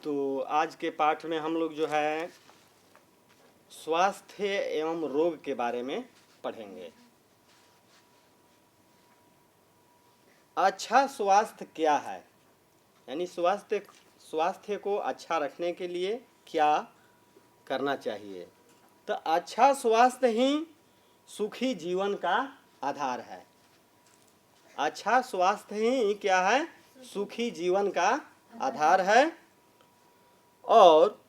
तो आज के पाठ में हम लोग जो है स्वास्थ्य एवं रोग के बारे में पढ़ेंगे। अच्छा स्वास्थ्य क्या है, यानी स्वास्थ्य को अच्छा रखने के लिए क्या करना चाहिए। तो अच्छा स्वास्थ्य ही सुखी जीवन का आधार है। अच्छा स्वास्थ्य ही क्या है, सुखी जीवन का आधार है। और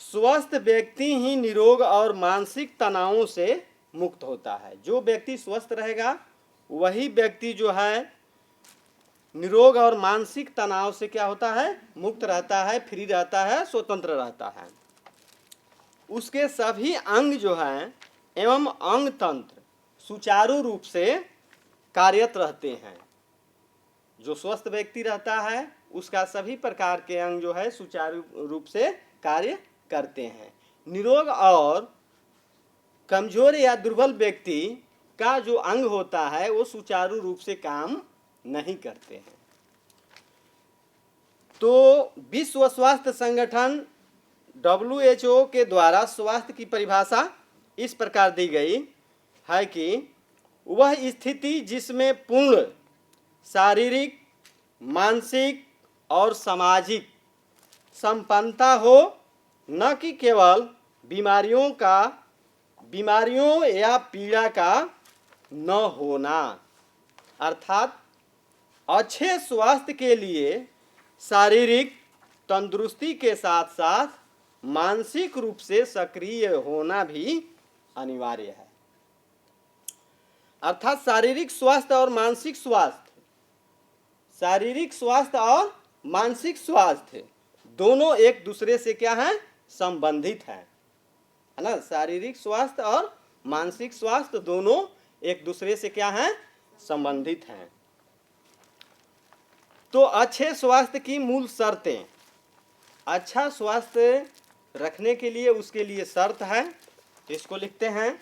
स्वस्थ व्यक्ति ही निरोग और मानसिक तनावों से मुक्त होता है। जो व्यक्ति स्वस्थ रहेगा वही व्यक्ति जो है निरोग और मानसिक तनाव से क्या होता है, मुक्त रहता है, फ्री रहता है, स्वतंत्र रहता है। उसके सभी अंग जो हैं एवं अंग तंत्र सुचारू रूप से कार्यरत रहते हैं। जो स्वस्थ व्यक्ति रहता है उसका सभी प्रकार के अंग जो है सुचारू रूप से कार्य करते हैं। निरोग और कमजोर या दुर्बल व्यक्ति का जो अंग होता है वो सुचारू रूप से काम नहीं करते हैं। तो विश्व स्वास्थ्य संगठन WHO के द्वारा स्वास्थ्य की परिभाषा इस प्रकार दी गई है कि वह स्थिति जिसमें पूर्ण शारीरिक, मानसिक और सामाजिक संपन्नता हो, न कि केवल बीमारियों या पीड़ा का न होना। अर्थात अच्छे स्वास्थ्य के लिए शारीरिक तंदुरुस्ती के साथ साथ मानसिक रूप से सक्रिय होना भी अनिवार्य है। अर्थात शारीरिक स्वास्थ्य और मानसिक स्वास्थ्य दोनों एक दूसरे से क्या है, संबंधित है ना। शारीरिक स्वास्थ्य और मानसिक स्वास्थ्य दोनों एक दूसरे से क्या है, संबंधित हैं। तो अच्छे स्वास्थ्य की मूल शर्तें, अच्छा स्वास्थ्य रखने के लिए उसके लिए शर्त है, इसको लिखते हैं।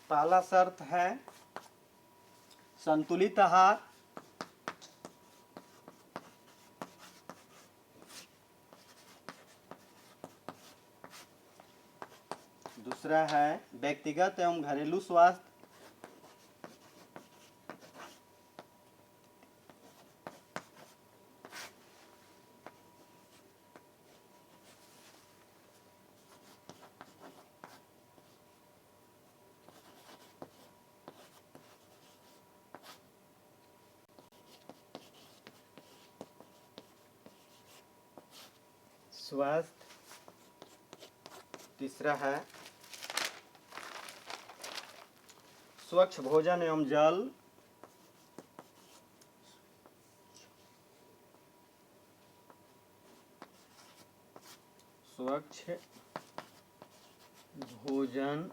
पहला शर्त है संतुलित आहार। दूसरा है व्यक्तिगत एवं घरेलू स्वास्थ्य। तीसरा है स्वच्छ भोजन एवं जल। स्वच्छ भोजन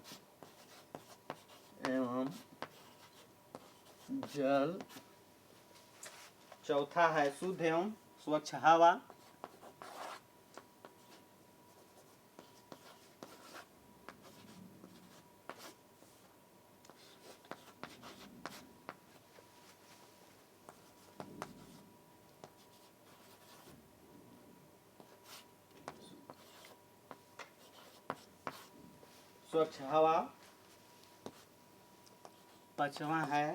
एवं जल। चौथा है शुद्ध एवं स्वच्छ हवा। स्वच्छ हवा। पांचवा है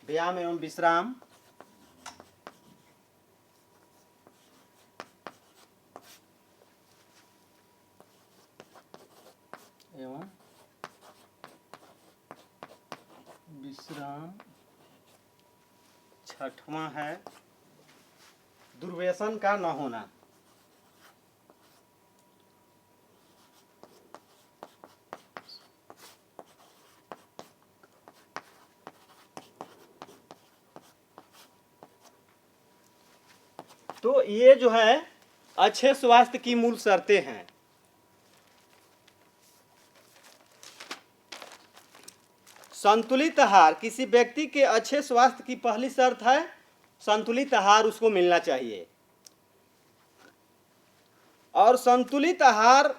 व्यायाम एवं विश्राम। छठवां है दुर्व्यसन का न होना। तो ये जो है अच्छे स्वास्थ्य की मूल शर्तें हैं। संतुलित आहार, किसी व्यक्ति के अच्छे स्वास्थ्य की पहली शर्त है संतुलित आहार उसको मिलना चाहिए। और संतुलित आहार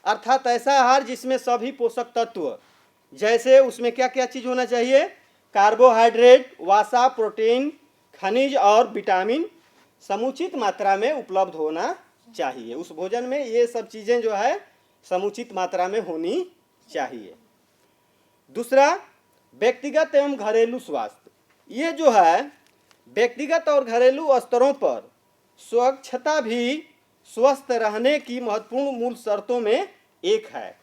अर्थात ऐसा आहार जिसमें सभी पोषक तत्व, जैसे उसमें क्या क्या चीज़ होना चाहिए, कार्बोहाइड्रेट, वसा, प्रोटीन, खनिज और विटामिन समुचित मात्रा में उपलब्ध होना चाहिए। उस भोजन में ये सब चीज़ें जो है समुचित मात्रा में होनी चाहिए। दूसरा, व्यक्तिगत एवं घरेलू स्वास्थ्य। ये जो है व्यक्तिगत और घरेलू स्तरों पर स्वच्छता भी स्वस्थ रहने की महत्वपूर्ण मूल शर्तों में एक है।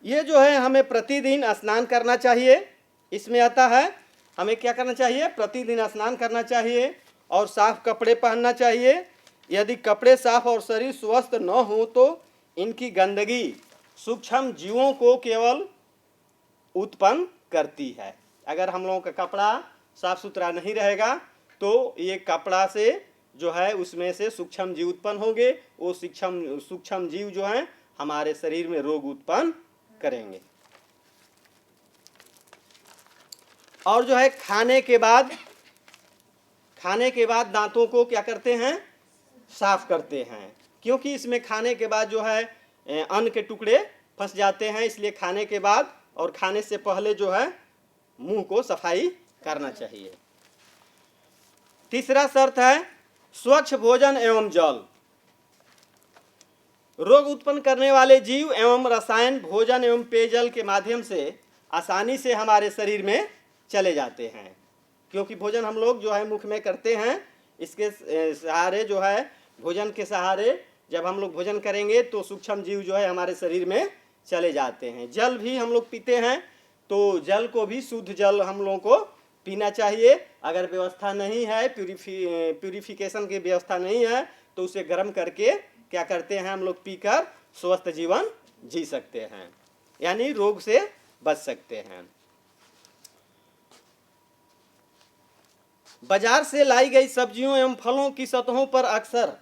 ये जो है हमें प्रतिदिन स्नान करना चाहिए। इसमें आता है हमें क्या करना चाहिए, प्रतिदिन स्नान करना चाहिए और साफ कपड़े पहनना चाहिए। यदि कपड़े साफ और शरीर स्वस्थ न हो तो इनकी गंदगी सूक्ष्म जीवों को केवल उत्पन्न करती है। अगर हम लोगों का कपड़ा साफ सुथरा नहीं रहेगा तो ये कपड़ा से जो है उसमें से सूक्ष्म जीव उत्पन्न होंगे। वो सूक्ष्म जीव जो हैं हमारे शरीर में रोग उत्पन्न करेंगे। और जो है खाने के बाद दांतों को क्या करते हैं, साफ करते हैं, क्योंकि इसमें खाने के बाद जो है अन्न के टुकड़े फंस जाते हैं। इसलिए खाने के बाद और खाने से पहले जो है मुंह को सफाई करना चाहिए। तीसरा शर्त है स्वच्छ भोजन एवं जल। रोग उत्पन्न करने वाले जीव एवं रसायन भोजन एवं पेयजल के माध्यम से आसानी से हमारे शरीर में चले जाते हैं, क्योंकि भोजन हम लोग जो है मुख में करते हैं। इसके सहारे जो है भोजन के सहारे जब हम लोग भोजन करेंगे तो सूक्ष्म जीव जो है हमारे शरीर में चले जाते हैं। जल भी हम लोग पीते हैं तो जल को भी शुद्ध जल हम लोगों को पीना चाहिए। अगर व्यवस्था नहीं है, प्यूरिफिकेशन की व्यवस्था नहीं है तो उसे गर्म करके क्या करते हैं हम लोग पीकर स्वस्थ जीवन जी सकते हैं, यानी रोग से बच सकते हैं। बाजार से लाई गई सब्जियों एवं फलों की सतहों पर अक्सर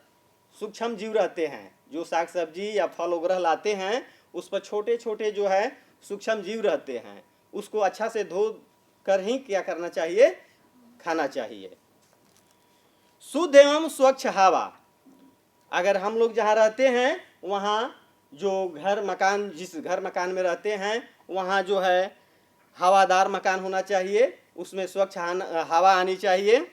सूक्ष्म जीव रहते हैं। जो साग सब्जी या फल वगैरह लाते हैं उस पर छोटे छोटे जो है सूक्ष्म जीव रहते हैं। उसको अच्छा से धो कर ही क्या करना चाहिए, खाना चाहिए। शुद्ध एवं स्वच्छ हवा। अगर हम लोग जहाँ रहते हैं वहाँ जो जिस घर मकान में रहते हैं वहाँ जो है हवादार मकान होना चाहिए, उसमें स्वच्छ हवा आनी चाहिए।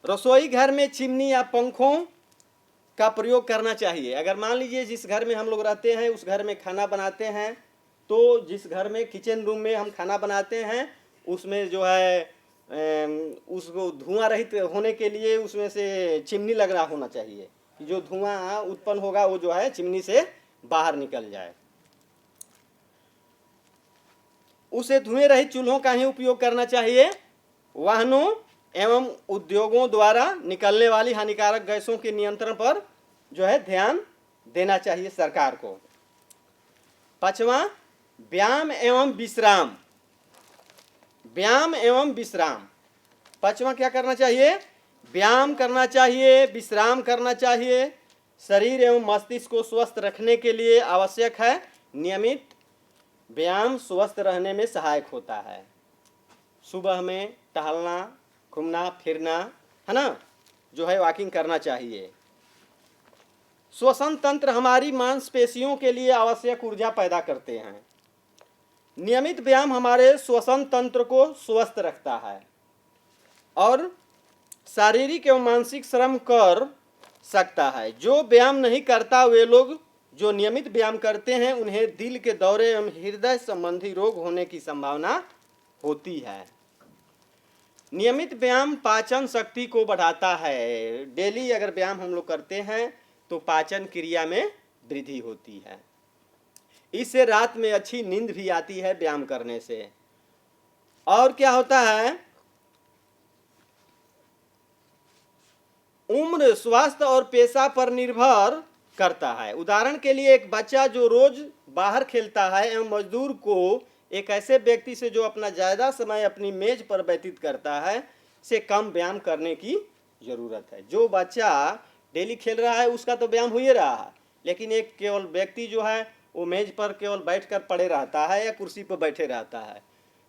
रसोई घर में चिमनी या पंखों का प्रयोग करना चाहिए। अगर मान लीजिए जिस घर में हम लोग रहते हैं उस घर में खाना बनाते हैं तो जिस घर में किचन रूम में हम खाना बनाते हैं उसमें जो है उसको धुआं रहित होने के लिए उसमें से चिमनी लग रहा होना चाहिए कि जो धुआं उत्पन्न होगा वो जो है चिमनी से बाहर निकल जाए। उसे धुएं रहित चूल्हों का ही उपयोग करना चाहिए। वाहनों एवं उद्योगों द्वारा निकलने वाली हानिकारक गैसों के नियंत्रण पर जो है ध्यान देना चाहिए सरकार को। पांचवा, व्यायाम एवं विश्राम। व्यायाम एवं विश्राम। पांचवा क्या करना चाहिए, व्यायाम करना चाहिए, विश्राम करना चाहिए। शरीर एवं मस्तिष्क को स्वस्थ रखने के लिए आवश्यक है। नियमित व्यायाम स्वस्थ रहने में सहायक होता है। सुबह में टहलना, घूमना फिरना, है ना, जो है वॉकिंग करना चाहिए। श्वसन तंत्र हमारी मांसपेशियों के लिए आवश्यक ऊर्जा पैदा करते हैं। नियमित व्यायाम हमारे श्वसन तंत्र को स्वस्थ रखता है और शारीरिक एवं मानसिक श्रम कर सकता है। जो व्यायाम नहीं करता वे लोग जो नियमित व्यायाम करते हैं उन्हें दिल के दौरे एवं हृदय संबंधी रोग होने की संभावना होती है। नियमित व्यायाम पाचन शक्ति को बढ़ाता है। डेली अगर व्यायाम हम लोग करते हैं तो पाचन क्रिया में वृद्धि होती है। इससे रात में अच्छी नींद भी आती है व्यायाम करने से। और क्या होता है, उम्र, स्वास्थ्य और पेशा पर निर्भर करता है। उदाहरण के लिए एक बच्चा जो रोज बाहर खेलता है एवं मजदूर को एक ऐसे व्यक्ति से जो अपना ज़्यादा समय अपनी मेज पर व्यतीत करता है से कम व्यायाम करने की ज़रूरत है। जो बच्चा डेली खेल रहा है उसका तो व्यायाम हो ही रहा है, लेकिन एक केवल व्यक्ति जो है वो मेज पर केवल बैठकर पड़े रहता है या कुर्सी पर बैठे रहता है।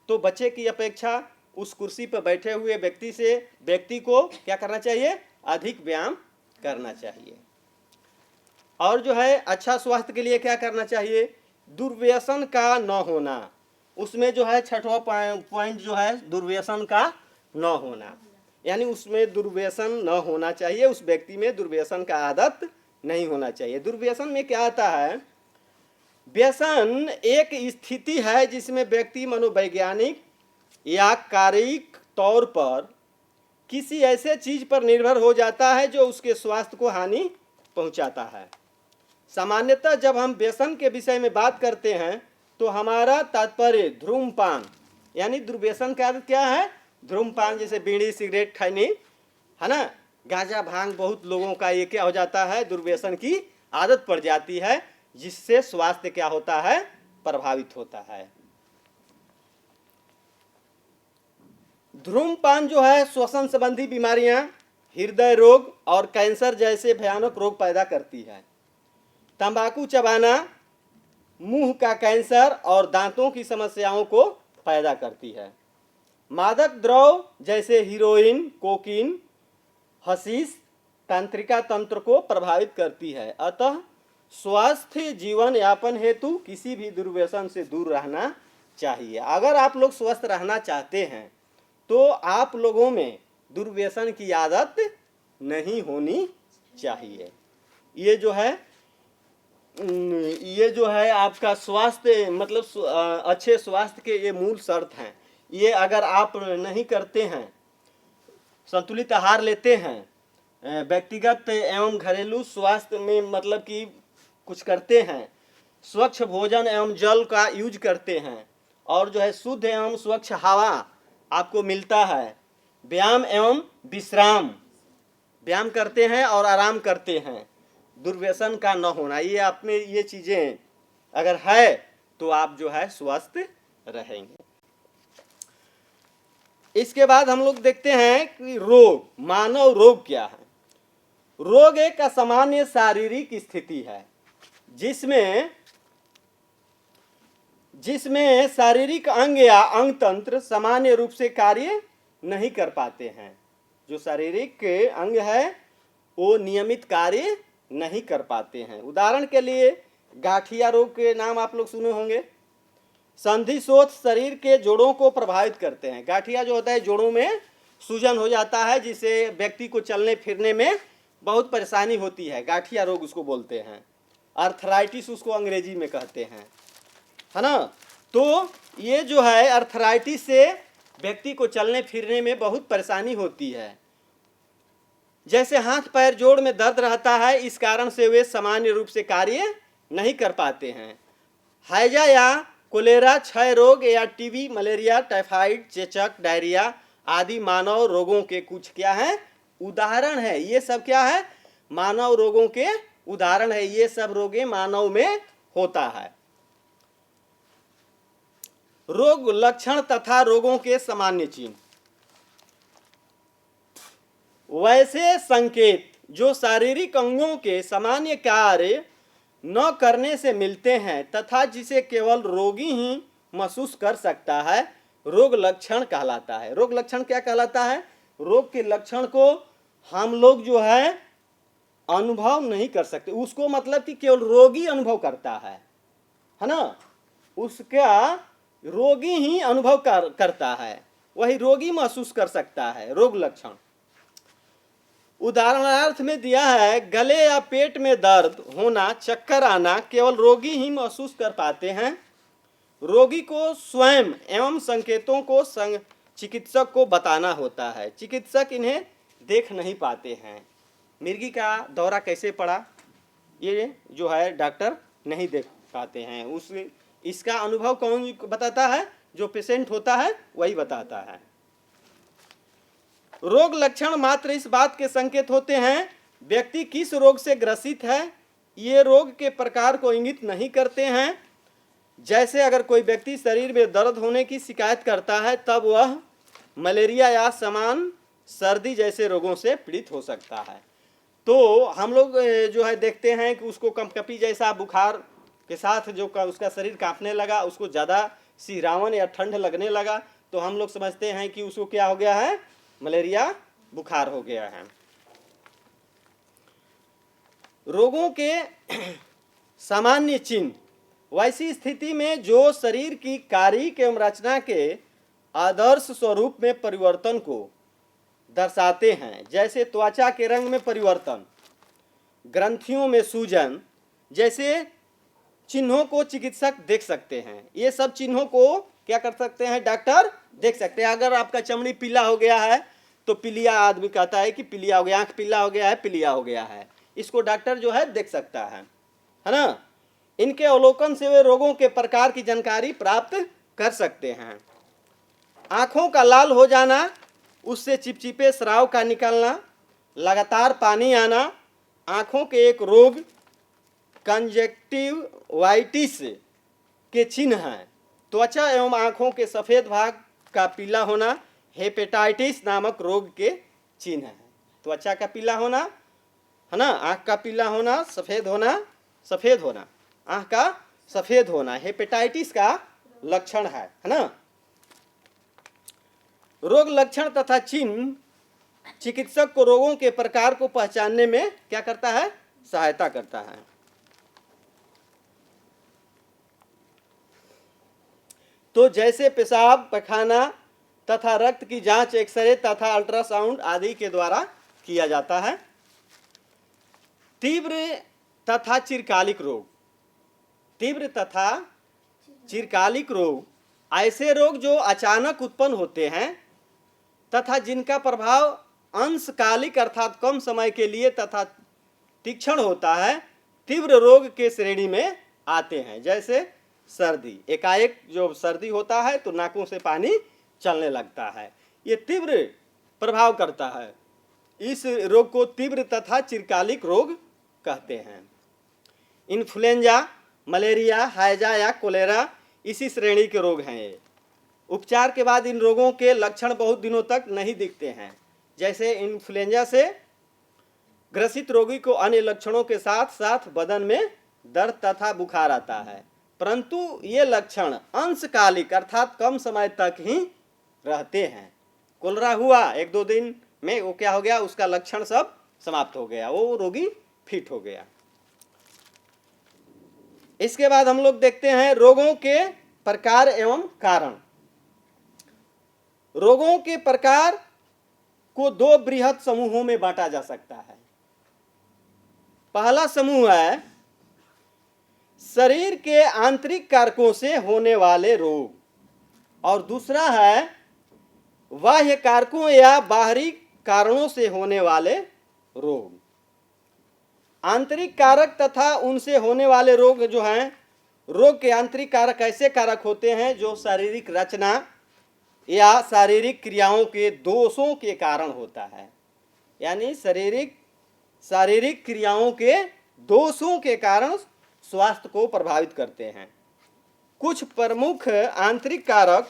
तो बच्चे की अपेक्षा उस कुर्सी पर बैठे हुए व्यक्ति को क्या करना चाहिए, अधिक व्यायाम करना चाहिए। और जो है अच्छा स्वास्थ्य के लिए क्या करना चाहिए, दुर्व्यसन का न होना। उसमें जो है छठवां पॉइंट जो है दुर्व्यसन का न होना, यानी उसमें दुर्व्यसन न होना चाहिए, उस व्यक्ति में दुर्व्यसन का आदत नहीं होना चाहिए। दुर्व्यसन में क्या आता है, व्यसन एक स्थिति है जिसमें व्यक्ति मनोवैज्ञानिक या कायिक तौर पर किसी ऐसे चीज पर निर्भर हो जाता है जो उसके स्वास्थ्य को हानि पहुंचाता है। सामान्यतः जब हम व्यसन के विषय में बात करते हैं तो हमारा तात्पर्य धूम्रपान, यानी दुर्व्यसन का आदत क्या है, धूम्रपान, जैसे बीड़ी सिगरेट खैनी, है ना, गांजा भांग, बहुत लोगों का ये क्या हो जाता है, दुर्व्यसन की आदत पड़ जाती है, जिससे स्वास्थ्य क्या होता है, प्रभावित होता है। धूम्रपान जो है श्वसन संबंधी बीमारियां, हृदय रोग और कैंसर जैसे भयानक रोग पैदा करती है। तंबाकू चबाना मुंह का कैंसर और दांतों की समस्याओं को पैदा करती है। मादक द्रव जैसे हीरोइन, कोकीन, हशीश तंत्रिका तंत्र को प्रभावित करती है। अतः स्वस्थ जीवन यापन हेतु किसी भी दुर्व्यसन से दूर रहना चाहिए। अगर आप लोग स्वस्थ रहना चाहते हैं तो आप लोगों में दुर्व्यसन की आदत नहीं होनी चाहिए। ये जो है आपका स्वास्थ्य, मतलब अच्छे स्वास्थ्य के ये मूल शर्त हैं। ये अगर आप नहीं करते हैं, संतुलित आहार लेते हैं, व्यक्तिगत एवं घरेलू स्वास्थ्य में मतलब कि कुछ करते हैं, स्वच्छ भोजन एवं जल का यूज करते हैं, और जो है शुद्ध एवं स्वच्छ हवा आपको मिलता है, व्यायाम एवं विश्राम, व्यायाम करते हैं और आराम करते हैं, दुर्व्यसन का न होना, ये आप में ये चीजें अगर है तो आप जो है स्वस्थ रहेंगे। इसके बाद हम लोग देखते हैं कि रोग, मानव रोग क्या है। रोग एक असामान्य शारीरिक स्थिति है जिसमें शारीरिक अंग या अंग तंत्र सामान्य रूप से कार्य नहीं कर पाते हैं। जो शारीरिक अंग है वो नियमित कार्य नहीं कर पाते हैं। उदाहरण के लिए गाठिया रोग के नाम आप लोग सुने होंगे। संधि शोथ शरीर के जोड़ों को प्रभावित करते हैं। गाठिया जो होता है, जोड़ों में सूजन हो जाता है, जिससे व्यक्ति को चलने फिरने में बहुत परेशानी होती है, गाठिया रोग उसको बोलते हैं। अर्थराइटिस उसको अंग्रेजी में कहते हैं, है ना। तो ये जो है अर्थराइटिस से व्यक्ति को चलने फिरने में बहुत परेशानी होती है। जैसे हाथ पैर जोड़ में दर्द रहता है, इस कारण से वे सामान्य रूप से कार्य नहीं कर पाते हैं। हैजा या कोलेरा, क्षय रोग या टीबी, मलेरिया, टाइफाइड, चेचक, डायरिया आदि मानव रोगों के कुछ क्या है, उदाहरण है। ये सब क्या है, मानव रोगों के उदाहरण है। ये सब रोगे मानव में होता है। रोग लक्षण तथा रोगों के सामान्य चिन्ह। वैसे संकेत जो शारीरिक अंगों के सामान्य कार्य न करने से मिलते हैं तथा जिसे केवल रोगी ही महसूस कर सकता है, रोग लक्षण कहलाता है। रोग लक्षण क्या कहलाता है, रोग के लक्षण को हम लोग जो है अनुभव नहीं कर सकते, उसको मतलब कि केवल रोगी अनुभव करता है ना, उसका रोगी ही अनुभव करता है, वही रोगी महसूस कर सकता है रोग लक्षण। उदाहरणार्थ में दिया है, गले या पेट में दर्द होना, चक्कर आना केवल रोगी ही महसूस कर पाते हैं। रोगी को स्वयं एवं संकेतों को चिकित्सक को बताना होता है। चिकित्सक इन्हें देख नहीं पाते हैं। मिर्गी का दौरा कैसे पड़ा, ये जो है डॉक्टर नहीं देख पाते हैं। इसका अनुभव कौन बताता है, जो पेशेंट होता है वही बताता है। रोग लक्षण मात्र इस बात के संकेत होते हैं व्यक्ति किस रोग से ग्रसित है, ये रोग के प्रकार को इंगित नहीं करते हैं। जैसे अगर कोई व्यक्ति शरीर में दर्द होने की शिकायत करता है तब वह मलेरिया या समान सर्दी जैसे रोगों से पीड़ित हो सकता है। तो हम लोग जो है देखते हैं कि उसको कंपकपी जैसा बुखार के साथ जो उसका शरीर कांपने लगा, उसको ज़्यादा सिहरावन या ठंड लगने लगा, तो हम लोग समझते हैं कि उसको क्या हो गया है, मलेरिया बुखार हो गया है। रोगों के सामान्य चिन्ह, वैसी स्थिति में जो शरीर की कारिक एवं रचना के आदर्श स्वरूप में परिवर्तन को दर्शाते हैं, जैसे त्वचा के रंग में परिवर्तन, ग्रंथियों में सूजन, जैसे चिन्हों को चिकित्सक देख सकते हैं। ये सब चिन्हों को क्या कर सकते हैं, डॉक्टर देख सकते हैं। अगर आपका चमड़ी पीला हो गया है तो पीलिया, आदमी कहता है कि पीलिया हो गया, आंख पीला हो गया है, पीलिया हो गया है, इसको डॉक्टर जो है देख सकता है ना। इनके अवलोकन से वे रोगों के प्रकार की जानकारी प्राप्त कर सकते हैं। आंखों का लाल हो जाना, उससे चिपचिपे स्राव का निकलना, लगातार पानी आना, आंखों के एक रोग कंजक्टिवाइटिस के चिन्ह हैं। त्वचा एवं आंखों के सफ़ेद भाग का पीला होना हेपेटाइटिस नामक रोग के चिन्ह है। त्वचा का पीला होना है ना, आंख का पीला होना, सफ़ेद होना, आंख का सफ़ेद होना हेपेटाइटिस का लक्षण है ना। रोग लक्षण तथा चिन्ह चिकित्सक को रोगों के प्रकार को पहचानने में क्या करता है, सहायता करता है। तो जैसे पेशाब, पैखाना तथा रक्त की जांच एक्सरे तथा अल्ट्रासाउंड आदि के द्वारा किया जाता है। तीव्र तथा चिरकालिक रोग, तीव्र तथा चिरकालिक रोग ऐसे रोग जो अचानक उत्पन्न होते हैं तथा जिनका प्रभाव अंशकालिक अर्थात कम समय के लिए तथा तीक्ष्ण होता है, तीव्र रोग के श्रेणी में आते हैं। जैसे सर्दी, एकाएक जो सर्दी होता है तो नाकों से पानी चलने लगता है, ये तीव्र प्रभाव करता है। इस रोग को तीव्र तथा चिरकालिक रोग कहते हैं। इन्फ्लुएंजा, मलेरिया, हैजा या कोलेरा इसी श्रेणी के रोग हैं। ये उपचार के बाद इन रोगों के लक्षण बहुत दिनों तक नहीं दिखते हैं। जैसे इन्फ्लुएंजा से ग्रसित रोगी को अन्य लक्षणों के साथ साथ बदन में दर्द तथा बुखार आता है, परंतु ये लक्षण अंशकालिक अर्थात कम समय तक ही रहते हैं। कोलेरा हुआ 1-2 दिन में वो क्या हो गया, उसका लक्षण सब समाप्त हो गया, वो रोगी फिट हो गया। इसके बाद हम लोग देखते हैं रोगों के प्रकार एवं कारण। रोगों के प्रकार को 2 बृहद समूहों में बांटा जा सकता है। पहला समूह है शरीर के आंतरिक कारकों से होने वाले रोग, और दूसरा है बाह्य कारकों या बाहरी कारणों से होने वाले रोग। आंतरिक कारक तथा उनसे होने वाले रोग जो हैं, रोग के आंतरिक कारक ऐसे कारक होते हैं जो शारीरिक रचना या शारीरिक क्रियाओं के दोषों के कारण होता है, यानी शारीरिक क्रियाओं के दोषों के कारण स्वास्थ्य को प्रभावित करते हैं। कुछ प्रमुख आंतरिक कारक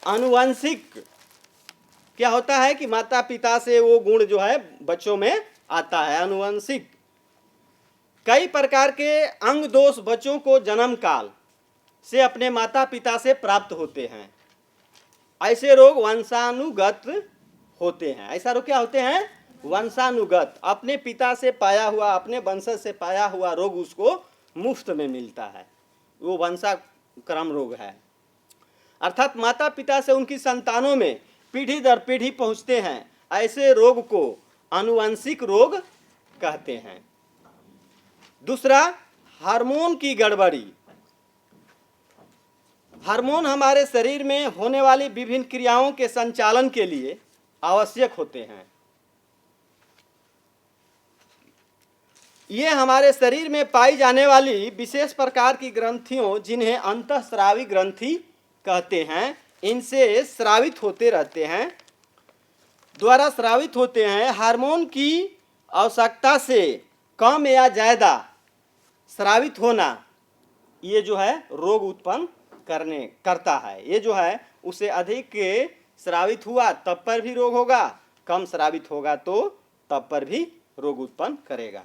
आनुवंशिक, क्या होता है कि माता पिता से वो गुण जो है बच्चों में आता है, आनुवंशिक। कई प्रकार के अंग दोष बच्चों को जन्म काल से अपने माता पिता से प्राप्त होते हैं। ऐसे रोग वंशानुगत होते हैं। ऐसा रोग क्या होते हैं, वंशानुगत, अपने पिता से पाया हुआ, अपने वंशज से पाया हुआ रोग उसको मुफ्त में मिलता है, वो वंशाक्रम रोग है। अर्थात माता पिता से उनकी संतानों में पीढ़ी दर पीढ़ी पहुंचते हैं। ऐसे रोग को आनुवंशिक रोग कहते हैं। दूसरा, हार्मोन की गड़बड़ी। हार्मोन हमारे शरीर में होने वाली विभिन्न क्रियाओं के संचालन के लिए आवश्यक होते हैं। ये हमारे शरीर में पाई जाने वाली विशेष प्रकार की ग्रंथियों, जिन्हें अंतःस्रावी ग्रंथि कहते हैं, इनसे स्रावित होते रहते हैं, द्वारा स्रावित होते हैं। हार्मोन की आवश्यकता से कम या ज़्यादा स्रावित होना, ये जो है रोग उत्पन्न करता है। ये जो है उसे अधिक स्रावित हुआ तब पर भी रोग होगा, कम स्रावित होगा तो तब पर भी रोग उत्पन्न करेगा।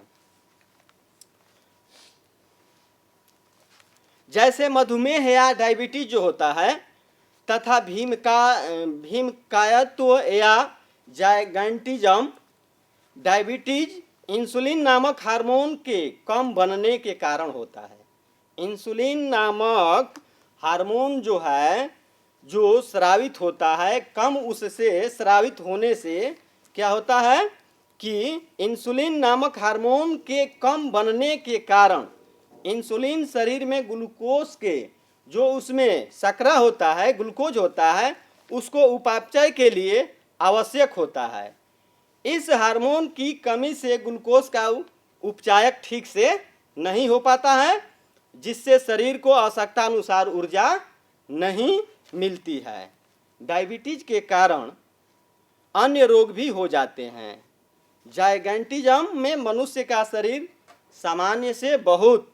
जैसे मधुमेह या डायबिटीज जो होता है तथा भीमकायत्व या जायगैंटिज्म, डायबिटीज इंसुलिन नामक हार्मोन के कम बनने के कारण होता है। इंसुलिन नामक हार्मोन जो है, जो स्रावित होता है, कम उससे स्रावित होने से क्या होता है कि इंसुलिन नामक हार्मोन के कम बनने के कारण इंसुलिन शरीर में ग्लूकोज के, जो उसमें शर्करा होता है, ग्लूकोज होता है, उसको उपापचय के लिए आवश्यक होता है। इस हार्मोन की कमी से ग्लूकोज का उपचायक ठीक से नहीं हो पाता है, जिससे शरीर को आवश्यकता अनुसार ऊर्जा नहीं मिलती है। डायबिटीज के कारण अन्य रोग भी हो जाते हैं। जायगैंटिज्म में मनुष्य का शरीर सामान्य से बहुत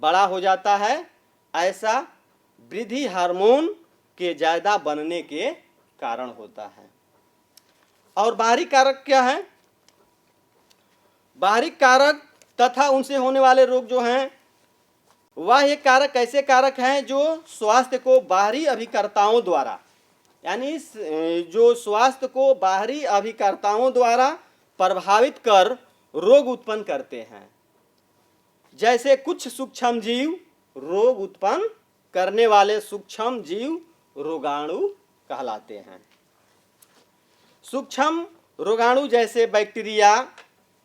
बड़ा हो जाता है। ऐसा वृद्धि हार्मोन के ज़्यादा बनने के कारण होता है। और बाहरी कारक क्या है? बाहरी कारक तथा उनसे होने वाले रोग जो हैं, वह ये कारक ऐसे कारक हैं जो स्वास्थ्य को बाहरी अभिकर्ताओं द्वारा, यानी जो स्वास्थ्य को बाहरी अभिकर्ताओं द्वारा प्रभावित कर रोग उत्पन्न करते हैं। जैसे कुछ सूक्ष्म जीव, रोग उत्पन्न करने वाले सूक्ष्म जीव रोगाणु कहलाते हैं। सूक्ष्म रोगाणु जैसे बैक्टीरिया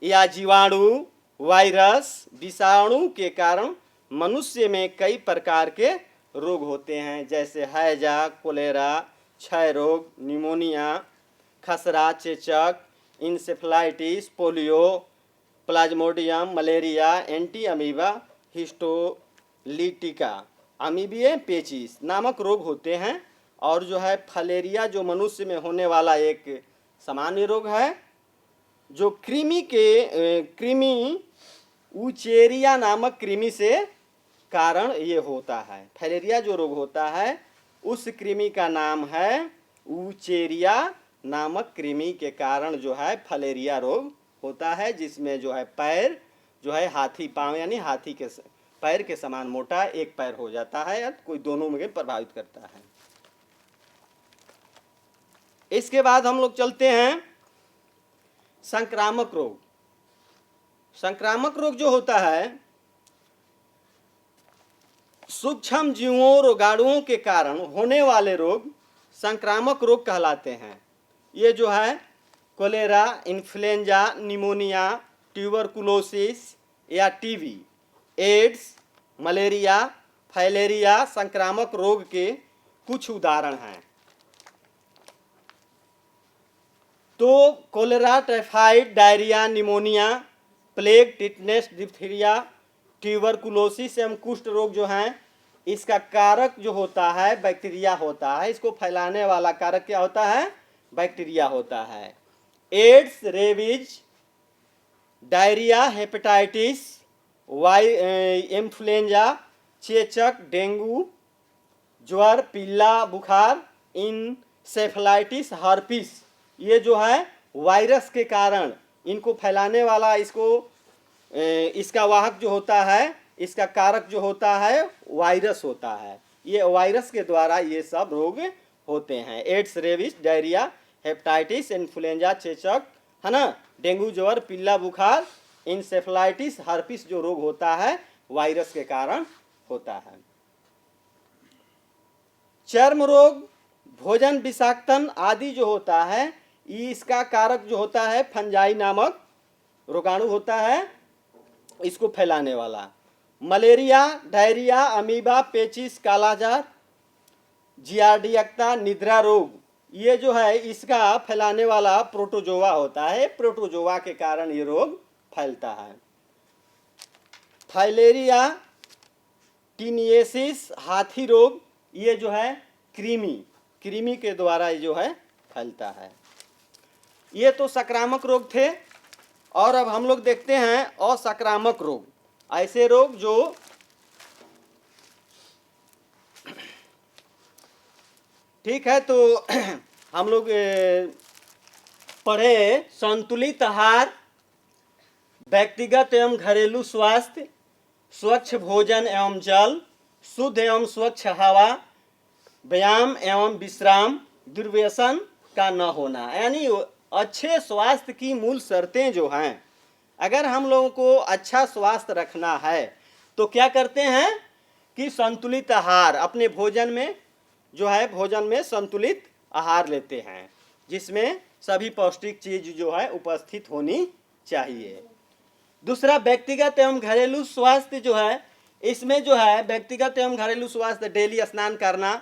या जीवाणु, वायरस, विषाणु के कारण मनुष्य में कई प्रकार के रोग होते हैं, जैसे हैजा, कोलेरा, क्षय रोग, निमोनिया, खसरा, चेचक, encephalitis, polio, plasmodium, malaria, entamoeba, histolytica, अमीबिए पेचिस नामक रोग होते हैं। और जो है फलेरिया, जो मनुष्य में होने वाला एक सामान्य रोग है, जो कृमि उचेरिया नामक कृमि से कारण ये होता है। फलेरिया जो रोग होता है, उस कृमि का नाम है उचेरिया नामक कृमि के कारण जो है फलेरिया रोग होता है, जिसमें जो है पैर जो है हाथी पाँव, यानी हाथी के पैर के समान मोटा एक पैर हो जाता है, या कोई दोनों में प्रभावित करता है। इसके बाद हम लोग चलते हैं संक्रामक रोग। संक्रामक रोग जो होता है, सूक्ष्म जीवों, रोगाणुओं के कारण होने वाले रोग संक्रामक रोग कहलाते हैं। ये जो है कोलेरा, इन्फ्लुएंजा, निमोनिया, ट्यूबरकुलोसिस या टीबी, एड्स, मलेरिया, फाइलेरिया संक्रामक रोग के कुछ उदाहरण हैं। तो cholera, typhoid, diarrhoea, pneumonia, plague, tetanus, diphtheria, tuberculosis एवं कुष्ठ रोग जो हैं, इसका कारक जो होता है बैक्टीरिया होता है। इसको फैलाने वाला कारक क्या होता है? बैक्टीरिया होता है। AIDS, rabies, diarrhoea, hepatitis, influenza, चेचक, डेंगू, ज्वर, पीला बुखार, इंसेफ्लाइटिस, हर्पिस, ये जो है वायरस के कारण इनको फैलाने वाला, इसका वाहक जो होता है, इसका कारक जो होता है वायरस होता है। ये वायरस के द्वारा ये सब रोग होते हैं। AIDS, rabies, diarrhoea, hepatitis, influenza, चेचक, है ना, डेंगू, ज्वर, पीला बुखार, इंसेफ्लाइटिस, हर्पिस जो रोग होता है वायरस के कारण होता है। चर्म रोग, भोजन विषाक्तन आदि जो होता है, इसका कारक जो होता है फंजाई नामक रोगाणु होता है, इसको फैलाने वाला। मलेरिया, डायरिया, अमीबा, पेचिस, कालाजार, जियार्डियक्ता, निद्रा रोग, ये जो है इसका फैलाने वाला प्रोटोजोआ होता है। प्रोटोजोआ के कारण ये रोग फैलता है। फाइलेरिया टीनियसिस, हाथी रोग, ये जो है कृमि के द्वारा ये जो है फैलता है। ये तो संक्रामक रोग थे। और अब हम लोग देखते हैं असंक्रामक रोग, ऐसे रोग जो ठीक है। तो हम लोग पढ़े संतुलित आहार, व्यक्तिगत एवं घरेलू स्वास्थ्य, स्वच्छ भोजन एवं जल, शुद्ध एवं स्वच्छ हवा, व्यायाम एवं विश्राम, दुर्व्यसन का न होना। यानी अच्छे स्वास्थ्य की मूल शर्तें जो हैं, अगर हम लोगों को अच्छा स्वास्थ्य रखना है तो क्या करते हैं कि संतुलित आहार, अपने भोजन में जो है भोजन में संतुलित आहार लेते हैं, जिसमें सभी पौष्टिक चीज जो है उपस्थित होनी चाहिए। दूसरा, व्यक्तिगत एवं घरेलू स्वास्थ्य जो है, इसमें जो है व्यक्तिगत एवं घरेलू स्वास्थ्य, डेली स्नान करना,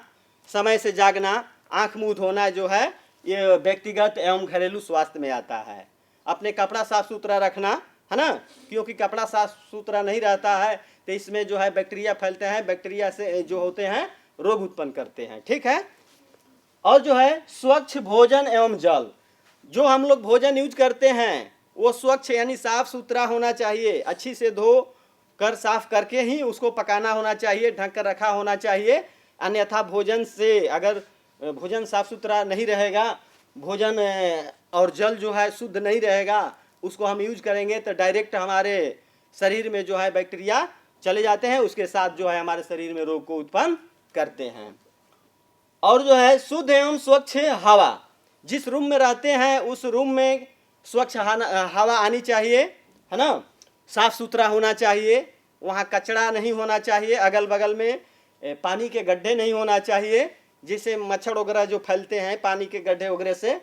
समय से जागना, आंख मुंह धोना जो है, ये व्यक्तिगत एवं घरेलू स्वास्थ्य में आता है। अपने कपड़ा साफ सुथरा रखना, है ना, क्योंकि कपड़ा साफ सुथरा नहीं रहता है तो इसमें जो है बैक्टीरिया फैलते हैं, बैक्टीरिया से जो होते हैं रोग उत्पन्न करते हैं। ठीक है। और जो है स्वच्छ भोजन एवं जल, जो हम लोग भोजन यूज करते हैं वो स्वच्छ यानी साफ सुथरा होना चाहिए, अच्छी से धो कर साफ करके ही उसको पकाना होना चाहिए, ढक कर रखा होना चाहिए। अन्यथा भोजन से, अगर भोजन साफ सुथरा नहीं रहेगा, भोजन और जल जो है शुद्ध नहीं रहेगा, उसको हम यूज करेंगे तो डायरेक्ट हमारे शरीर में जो है बैक्टीरिया चले जाते हैं, उसके साथ जो है हमारे शरीर में रोग को उत्पन्न करते हैं। और जो है शुद्ध एवं स्वच्छ हवा, जिस रूम में रहते हैं उस रूम में स्वच्छ हवा आनी चाहिए, है ना, साफ सुथरा होना चाहिए, वहाँ कचरा नहीं होना चाहिए, अगल बगल में पानी के गड्ढे नहीं होना चाहिए, जिससे मच्छर वगैरह जो फैलते हैं पानी के गड्ढे वगैरह से।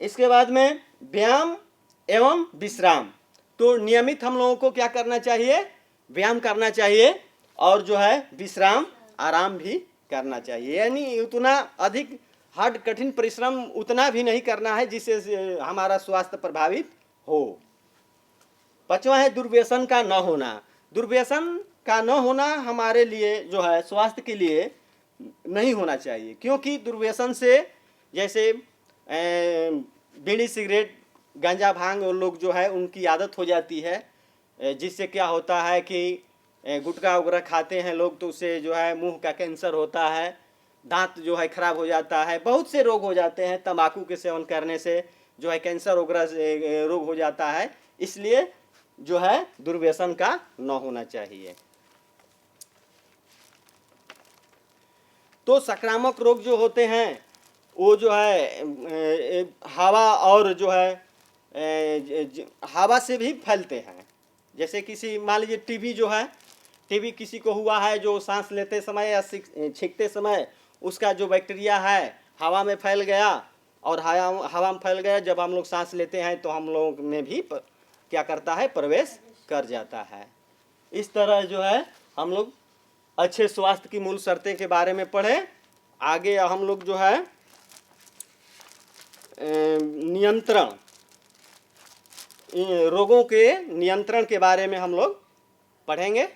इसके बाद में व्यायाम एवं विश्राम, तो नियमित हम लोगों को क्या करना चाहिए, व्यायाम करना चाहिए और जो है विश्राम, आराम भी करना चाहिए। यानी उतना अधिक हार्ड कठिन परिश्रम उतना भी नहीं करना है जिससे हमारा स्वास्थ्य प्रभावित हो। पांचवा है दुर्व्यसन का न होना। दुर्व्यसन का न होना हमारे लिए जो है स्वास्थ्य के लिए नहीं होना चाहिए, क्योंकि दुर्व्यसन से जैसे बीड़ी सिगरेट गांजा भांग वो लोग जो है उनकी आदत हो जाती है, जिससे क्या होता है कि गुटखा वगैरह खाते हैं लोग तो उससे जो है मुंह का कैंसर होता है, दांत जो है खराब हो जाता है, बहुत से रोग हो जाते हैं। तंबाकू के सेवन करने से जो है कैंसर वगैरह से रोग हो जाता है, इसलिए जो है दुर्व्यसन का न होना चाहिए। तो संक्रामक रोग जो होते हैं वो जो है हवा और जो है हवा से भी फैलते हैं। जैसे किसी, मान लीजिए टीबी जो है, टीबी किसी को हुआ है, जो सांस लेते समय या छींकते समय उसका जो बैक्टीरिया है हवा में फैल गया, और हवा में फैल गया, जब हम लोग सांस लेते हैं तो हम लोग में भी क्या करता है, प्रवेश कर जाता है। इस तरह जो है हम लोग अच्छे स्वास्थ्य की मूल शर्तें के बारे में पढ़े। आगे हम लोग जो है नियंत्रण, रोगों के नियंत्रण के बारे में हम लोग पढ़ेंगे।